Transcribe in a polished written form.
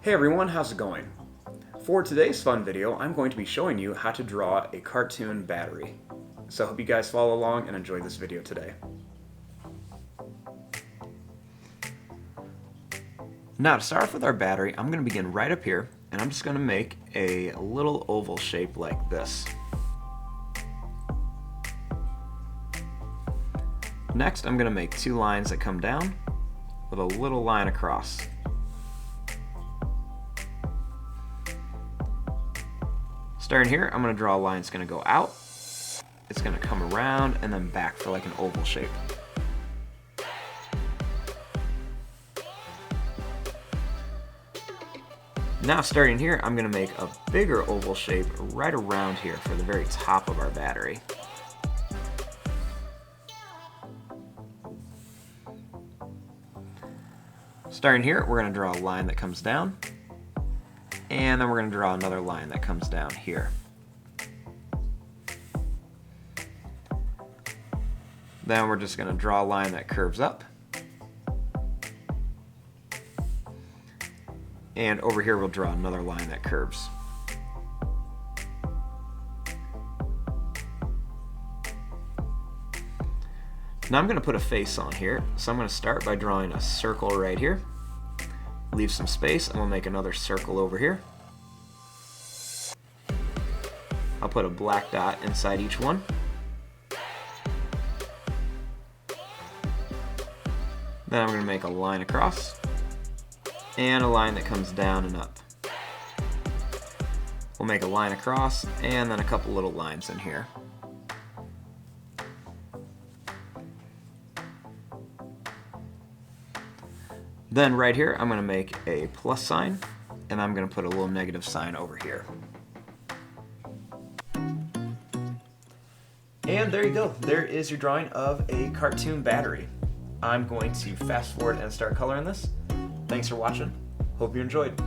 Hey everyone, how's it going? For today's fun video, I'm going to be showing you how to draw a cartoon battery. So I hope you guys follow along and enjoy this video today. Now to start off with our battery, I'm going to begin right up here, and I'm just going to make a little oval shape like this. Next, I'm going to make two lines that come down with a little line across. Starting here, I'm going to draw a line that's going to go out, it's going to come around, and then back for like an oval shape. Now starting here, I'm going to make a bigger oval shape right around here for the very top of our battery. Starting here, we're going to draw a line that comes down, and then we're going to draw another line that comes down here. Then we're just going to draw a line that curves up. And over here we'll draw another line that curves. Now I'm going to put a face on here, so I'm going to start by drawing a circle right here. Leave some space, and we'll make another circle over here. I'll put a black dot inside each one. Then I'm going to make a line across, and a line that comes down and up. We'll make a line across, and then a couple little lines in here. Then right here, I'm going to make a plus sign, and I'm going to put a little negative sign over here. And there you go. There is your drawing of a cartoon battery. I'm going to fast forward and start coloring this. Thanks for watching. Hope you enjoyed.